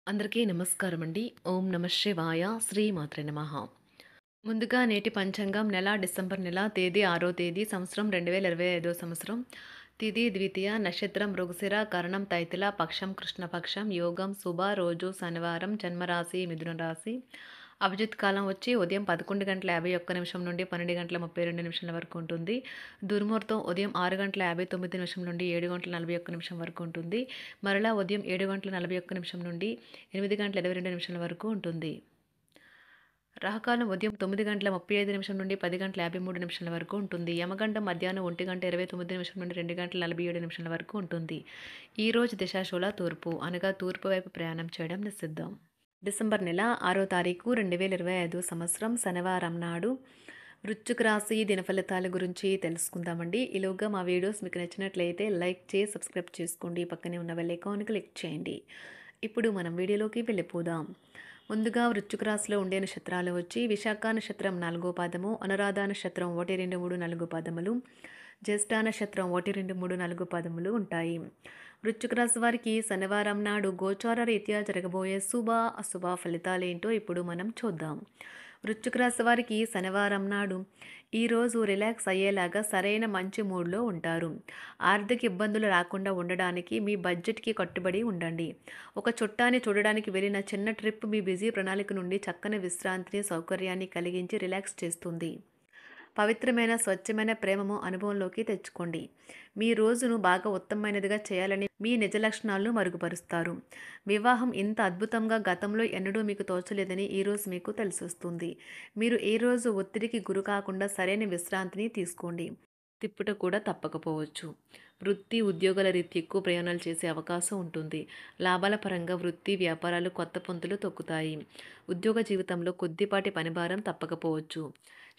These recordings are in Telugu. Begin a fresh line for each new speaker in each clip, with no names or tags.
అందరికీ నమస్కారం అండి. ఓం నమ శివాయ. శ్రీమాత్రే నమః. ముందుగా నేటి పంచాంగం నెల డిసెంబర్ నెల తేదీ 6వ తేదీ సంవత్సరం 2025 సంవత్సరం. తిథి ద్వితీయ, నక్షత్రం మృగశిర, కరణం తైతిల, పక్షం కృష్ణపక్షం, యోగం శుభ, రోజు శనివారం, జన్మరాశి మిథున రాశి. అభిజిత్ కాలం వచ్చి ఉదయం 11:51 నుండి 12:32 వరకు ఉంటుంది. దుర్ముహూర్తం ఉదయం 6:59 నుండి 7:41 వరకు ఉంటుంది. మరలా ఉదయం 7:41 నుండి 8:22 వరకు ఉంటుంది. రాహుకాలం ఉదయం 9:35 నుండి 10:53 వరకు ఉంటుంది. యమగండం మధ్యాహ్నం 1:29 నుండి 2:47 వరకు ఉంటుంది. ఈరోజు దిశాశూల తూర్పు, అనగా తూర్పు వైపు ప్రయాణం చేయడం నిషిద్ధం. డిసెంబర్ నెల 6వ తారీఖు 2025 సంవత్సరం శనివారం నాడు వృశ్చిక రాశి దినఫలితాల గురించి తెలుసుకుందామండి. ఈలోగా మా వీడియోస్ మీకు నచ్చినట్లయితే లైక్ చేసి సబ్స్క్రైబ్ చేసుకోండి. పక్కనే ఉన్న బెల్ ఐకాన్ క్లిక్ చేయండి. ఇప్పుడు మనం వీడియోలోకి వెళ్ళిపోదాం. ముందుగా వృశ్చిక రాశిలో ఉండే నక్షత్రాలు వచ్చి విశాఖ నక్షత్రం 4వ పాదము, అనురాధ నక్షత్రం 1, 2, 3, 4 పాదములు, జ్యేష్ఠ నక్షత్రం 1, 2, 3, 4 పాదములు ఉంటాయి. వృశ్చిక రాశి వారికి శనివారం నాడు గోచార రీత్యా జరగబోయే శుభ అశుభ ఫలితాలేంటో ఇప్పుడు మనం చూద్దాం. వృశ్చిక రాశి వారికి శనివారం నాడు ఈరోజు రిలాక్స్ అయ్యేలాగా సరైన మంచి మూడ్లో ఉంటారు. ఆర్థిక ఇబ్బందులు రాకుండా ఉండడానికి మీ బడ్జెట్కి కట్టుబడి ఉండండి. ఒక చుట్టాన్ని చూడడానికి వెళ్ళిన చిన్న ట్రిప్ మీ బిజీ ప్రణాళిక నుండి చక్కని విశ్రాంతిని, సౌకర్యాన్ని కలిగించి రిలాక్స్ చేస్తుంది. పవిత్రమైన స్వచ్ఛమైన ప్రేమము అనుభవంలోకి తెచ్చుకోండి. మీ రోజును బాగా ఉత్తమమైనదిగా చేయాలని మీ నిజ లక్షణాలను మరుగుపరుస్తారు. వివాహం ఇంత అద్భుతంగా గతంలో ఎన్నడూ మీకు తోచలేదని ఈరోజు మీకు తెలిసొస్తుంది. మీరు ఈ రోజు ఒత్తిడికి గురి కాకుండా సరైన విశ్రాంతిని తీసుకోండి. తిప్పుట కూడా తప్పకపోవచ్చు. వృత్తి ఉద్యోగాల రీత్యా ఎక్కువ ప్రయాణాలు చేసే అవకాశం ఉంటుంది. లాభాల పరంగా వృత్తి వ్యాపారాలు కొత్త పుంతలు తొక్కుతాయి. ఉద్యోగ జీవితంలో కొద్దిపాటి పనిభారం తప్పకపోవచ్చు.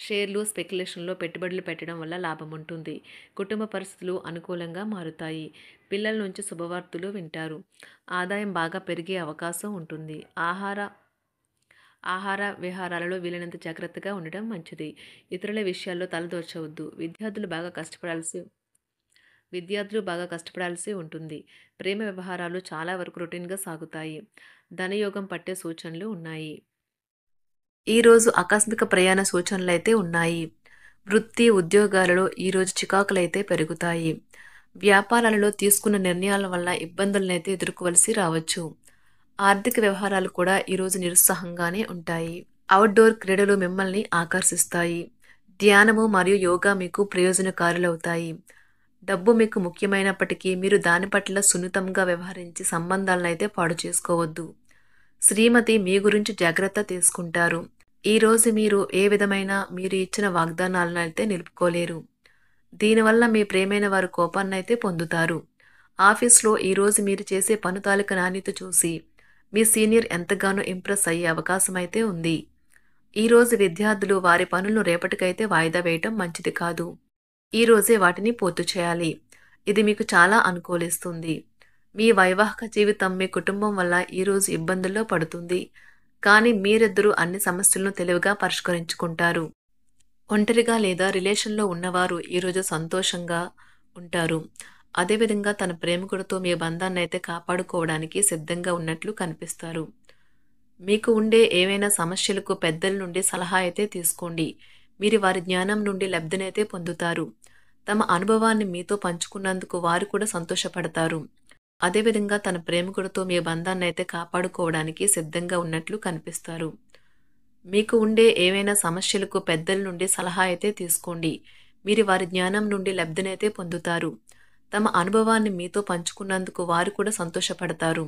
షేర్లు స్పెక్యులేషన్లో పెట్టుబడులు పెట్టడం వల్ల లాభం ఉంటుంది. కుటుంబ పరిస్థితులు అనుకూలంగా మారుతాయి. పిల్లల నుంచి శుభవార్తలు వింటారు. ఆదాయం బాగా పెరిగే అవకాశం ఉంటుంది. ఆహార విహారాలలో వీలైనంత జాగ్రత్తగా ఉండడం మంచిది. ఇతరుల విషయాల్లో తలదూర్చవద్దు. విద్యార్థులు బాగా కష్టపడాల్సి ఉంటుంది. ప్రేమ వ్యవహారాలు చాలా వరకు రొటీన్గా సాగుతాయి. ధనయోగం పట్టే సూచనలు ఉన్నాయి. ఈరోజు ఆకస్మిక ప్రయాణ సూచనలైతే ఉన్నాయి. వృత్తి ఉద్యోగాలలో ఈరోజు చికాకులైతే పెరుగుతాయి. వ్యాపారాలలో తీసుకున్న నిర్ణయాల వల్ల ఇబ్బందులనైతే ఎదుర్కోవలసి రావచ్చు. ఆర్థిక వ్యవహారాలు కూడా ఈరోజు నిరుత్సాహంగానే ఉంటాయి. అవుట్డోర్ క్రీడలు మిమ్మల్ని ఆకర్షిస్తాయి. ధ్యానము మరియు యోగా మీకు ప్రయోజనకారులవుతాయి. డబ్బు మీకు ముఖ్యమైనప్పటికీ మీరు దాని పట్ల సున్నితంగా వ్యవహరించి సంబంధాలను అయితే పాడు చేసుకోవద్దు. శ్రీమతి మీ గురించి జాగ్రత్త తీసుకుంటారు. ఈరోజు మీరు ఏ విధమైన మీరు ఇచ్చిన వాగ్దానాలను అయితే నిలుపుకోలేరు. దీనివల్ల మీ ప్రేమైన వారు కోపాన్నైతే పొందుతారు. ఆఫీస్లో ఈరోజు మీరు చేసే పను తాలూకా నాణ్యత చూసి మీ సీనియర్ ఎంతగానో ఇంప్రెస్ అయ్యే అవకాశం అయితే ఉంది. ఈరోజు విద్యార్థులు వారి పనులను రేపటికైతే వాయిదా వేయటం మంచిది కాదు. ఈరోజే వాటిని పూర్తి చేయాలి. ఇది మీకు చాలా అనుకూలిస్తుంది. మీ వైవాహిక జీవితం మీ కుటుంబం వల్ల ఈరోజు ఇబ్బందుల్లో పడుతుంది. కానీ మీరిద్దరూ అన్ని సమస్యలను తెలివిగా పరిష్కరించుకుంటారు. ఒంటరిగా లేదా రిలేషన్లో ఉన్నవారు ఈరోజు సంతోషంగా ఉంటారు. అదేవిధంగా తన ప్రేమికుడితో మీ బంధాన్ని అయితే కాపాడుకోవడానికి సిద్ధంగా ఉన్నట్లు కనిపిస్తారు. మీకు ఉండే ఏవైనా సమస్యలకు పెద్దల నుండి సలహా అయితే తీసుకోండి. మీరు వారి జ్ఞానం నుండి లబ్ధినైతే పొందుతారు. తమ అనుభవాన్ని మీతో పంచుకున్నందుకు వారు కూడా సంతోషపడతారు. అదేవిధంగా తన ప్రేమికుడితో మీ బంధాన్ని అయితే కాపాడుకోవడానికి సిద్ధంగా ఉన్నట్లు కనిపిస్తారు. మీకు ఉండే ఏవైనా సమస్యలకు పెద్దల నుండి సలహా అయితే తీసుకోండి. మీరు వారి జ్ఞానం నుండి లబ్ధినైతే పొందుతారు. తమ అనుభవాన్ని మీతో పంచుకున్నందుకు వారు కూడా సంతోషపడతారు.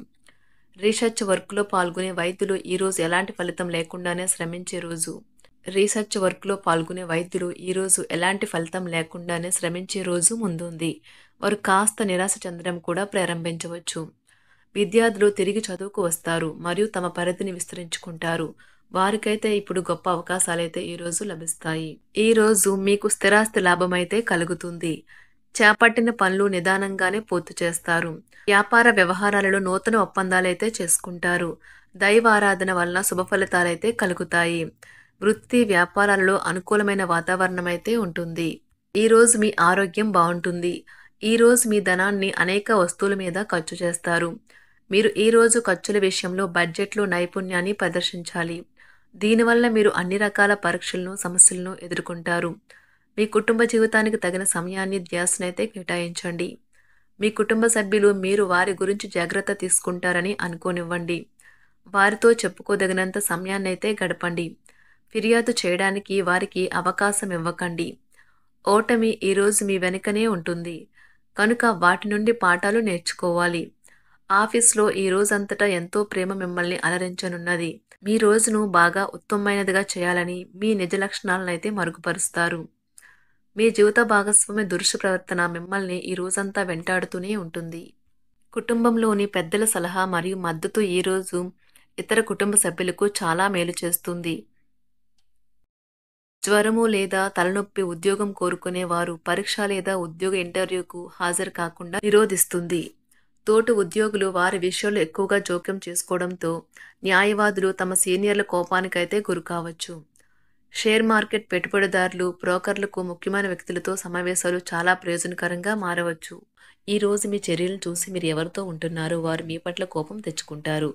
రీసెర్చ్ వర్క్లో పాల్గొనే వైద్యులు ఈరోజు ఎలాంటి ఫలితం లేకుండానే శ్రమించే రోజు. ఈరోజు ఎలాంటి ఫలితం లేకుండానే శ్రమించే రోజు ముందుంది. వారు కాస్త నిరాశ చెందడం కూడా ప్రారంభించవచ్చు. విద్యార్థులు తిరిగి చదువుకు వస్తారు మరియు తమ పరిధిని విస్తరించుకుంటారు. వారికైతే ఇప్పుడు గొప్ప అవకాశాలైతే ఈరోజు లభిస్తాయి. ఈరోజు మీకు స్థిరాస్తి లాభమైతే కలుగుతుంది. చేపట్టిన పనులు నిదానంగానే పూర్తి చేస్తారు. వ్యాపార వ్యవహారాలలో నూతన ఒప్పందాలైతే చేసుకుంటారు. దైవారాధన వలన శుభ ఫలితాలైతే కలుగుతాయి. వృత్తి వ్యాపారాలలో అనుకూలమైన వాతావరణం అయితే ఉంటుంది. ఈరోజు మీ ఆరోగ్యం బాగుంటుంది. ఈరోజు మీ ధనాన్ని అనేక వస్తువుల మీద ఖర్చు చేస్తారు. మీరు ఈరోజు ఖర్చుల విషయంలో బడ్జెట్లో నైపుణ్యాన్ని ప్రదర్శించాలి. దీనివల్ల మీరు అన్ని రకాల పరీక్షలను, సమస్యలను ఎదుర్కొంటారు. మీ కుటుంబ జీవితానికి తగిన సమయాన్ని, ధ్యాసనైతే కేటాయించండి. మీ కుటుంబ సభ్యులు మీరు వారి గురించి జాగ్రత్త తీసుకుంటారని అనుకోనివ్వండి. వారితో చెప్పుకోదగినంత సమయాన్నైతే గడపండి. ఫిర్యాదు చేయడానికి వారికి అవకాశం ఇవ్వకండి. ఓటమి ఈరోజు మీ వెనుకనే ఉంటుంది. కనుక వాటి నుండి పాఠాలు నేర్చుకోవాలి. ఆఫీస్‌లో ఈ రోజంతటా ఎంతో ప్రేమ మిమ్మల్ని అలరించనున్నది. మీ రోజును బాగా ఉత్తమమైనదిగా చేయాలని మీ నిజ లక్షణాలనైతే మరుగుపరుస్తారు. మీ జీవిత భాగస్వామి దురుసు ప్రవర్తన మిమ్మల్ని ఈ రోజంతా వెంటాడుతూనే ఉంటుంది. కుటుంబంలోని పెద్దల సలహా మరియు మద్దతు ఈరోజు ఇతర కుటుంబ సభ్యులకు చాలా మేలు చేస్తుంది. జ్వరము లేదా తలనొప్పి ఉద్యోగం కోరుకునేవారు పరీక్ష లేదా ఉద్యోగ ఇంటర్వ్యూకు హాజరు కాకుండా నిరోధిస్తుంది. తోటి ఉద్యోగులు వారి విషయంలో ఎక్కువగా జోక్యం చేసుకోవడంతో న్యాయవాదులు తమ సీనియర్ల కోపానికైతే గురికావచ్చు. షేర్ మార్కెట్ పెట్టుబడిదారులు, బ్రోకర్లకు ముఖ్యమైన వ్యక్తులతో సమావేశాలు చాలా ప్రయోజనకరంగా మారవచ్చు. ఈ రోజు మీ చర్యలను చూసి మీరు ఎవరితో ఉంటున్నారో వారు మీ పట్ల కోపం తెచ్చుకుంటారు.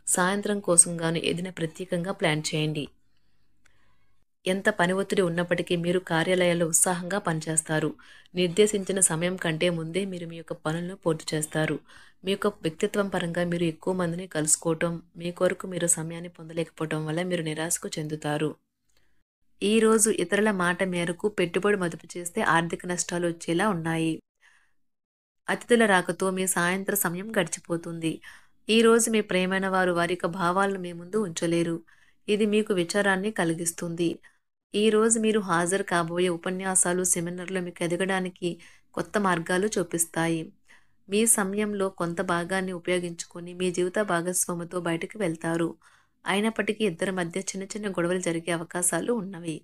సాయంత్రం కోసం గాను ఏదైనా ప్రత్యేకంగా ప్లాన్ చేయండి. ఎంత పని ఒత్తిడి ఉన్నప్పటికీ మీరు కార్యాలయాల్లో ఉత్సాహంగా పనిచేస్తారు. నిర్దేశించిన సమయం కంటే ముందే మీరు మీ యొక్క పనులను పూర్తి చేస్తారు. మీ యొక్క వ్యక్తిత్వం పరంగా మీరు ఎక్కువ మందిని కలుసుకోవటం, మీ కొరకు మీరు సమయాన్ని పొందలేకపోవటం వల్ల మీరు నిరాశకు చెందుతారు. ఈరోజు ఇతరుల మాట మేరకు పెట్టుబడి మదుపు చేస్తే ఆర్థిక నష్టాలు వచ్చేలా ఉన్నాయి. అతిథుల రాకతో మీ సాయంత్ర సమయం గడిచిపోతుంది. ఈరోజు మీ ప్రియమైన వారు వారి యొక్క భావాలను మీ ముందు ఉంచలేరు. ఇది మీకు విచారాన్ని కలిగిస్తుంది. ఈరోజు మీరు హాజరు కాబోయే ఉపన్యాసాలు, సెమినార్లు మీకు ఎదగడానికి కొత్త మార్గాలు చూపిస్తాయి. మీ సమయంలో కొంత భాగాన్ని ఉపయోగించుకొని మీ జీవిత భాగస్వామితో బయటకు వెళ్తారు. అయినప్పటికీ ఇద్దరి మధ్య చిన్న చిన్న గొడవలు జరిగే అవకాశాలు ఉన్నవి.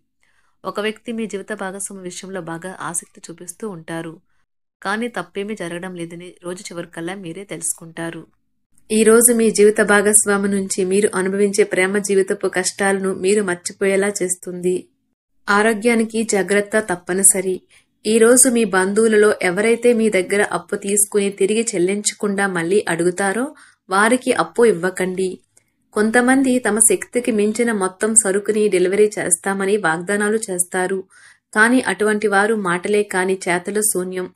ఒక వ్యక్తి మీ జీవిత భాగస్వామి విషయంలో బాగా ఆసక్తి చూపిస్తూ ఉంటారు. కానీ తప్పేమీ జరగడం లేదని రోజు చివరికల్లా మీరే తెలుసుకుంటారు. ఈరోజు మీ జీవిత భాగస్వామి నుంచి మీరు అనుభవించే ప్రేమ జీవితపు కష్టాలను మీరు మర్చిపోయేలా చేస్తుంది. ఆరోగ్యానికి జాగ్రత్త తప్పనిసరి. ఈరోజు మీ బంధువులలో ఎవరైతే మీ దగ్గర అప్పు తీసుకుని తిరిగి చెల్లించకుండా మళ్ళీ అడుగుతారో వారికి అప్పు ఇవ్వకండి. కొంతమంది తమ శక్తికి మించిన మొత్తం సరుకుని డెలివరీ చేస్తామని వాగ్దానాలు చేస్తారు. కానీ అటువంటి వారు మాటలే కాని చేతలు శూన్యం.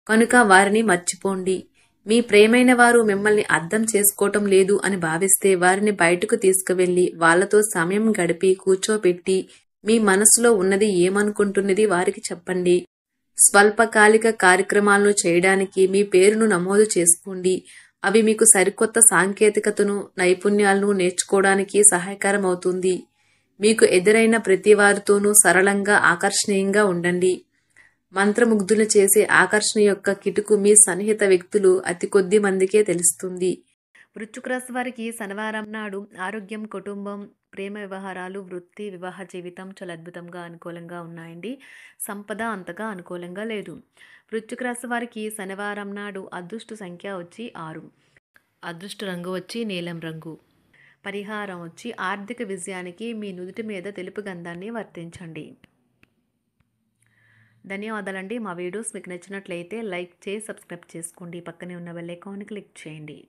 కనుక వారిని మర్చిపోండి. మీ ప్రియమైన వారు మిమ్మల్ని అర్థం చేసుకోవటం లేదు అని భావిస్తే వారిని బయటకు తీసుకువెళ్ళి వాళ్లతో సమయం గడిపి కూర్చోబెట్టి మీ మనసులో ఉన్నది ఏమనుకుంటున్నది వారికి చెప్పండి. స్వల్పకాలిక కార్యక్రమాలను చేయడానికి మీ పేరును నమోదు చేసుకోండి. అవి మీకు సరికొత్త సాంకేతికతను, నైపుణ్యాలను నేర్చుకోవడానికి సహాయకరం అవుతుంది. మీకు ఎదురైన ప్రతి వారితోనూ సరళంగా, ఆకర్షణీయంగా ఉండండి. మంత్రముగ్ధులు చేసే ఆకర్షణ యొక్క కిటుకు మీ సన్నిహిత వ్యక్తులు అతి కొద్ది మందికే తెలుస్తుంది. వృశ్చిక రాశి వారికి శనివారం నాడు ఆరోగ్యం, కుటుంబం, ప్రేమ వ్యవహారాలు, వృత్తి, వివాహ జీవితం చాలా అద్భుతంగా అనుకూలంగా ఉన్నాయండి. సంపద అంతగా అనుకూలంగా లేదు. వృశ్చిక రాశి వారికి శనివారం నాడు అదృష్ట సంఖ్య వచ్చి 6, అదృష్ట రంగు వచ్చి నీలం రంగు. పరిహారం వచ్చి ఆర్థిక విజయానికి మీ నుదుటి మీద తెలుపు గంధాన్ని వర్తించండి. ధన్యవాదాలండి. మా వీడియోస్ మీకు నచ్చినట్లయితే లైక్ చేసి సబ్స్క్రైబ్ చేసుకోండి. పక్కనే ఉన్న బెల్ ఐకాన్ని క్లిక్ చేయండి.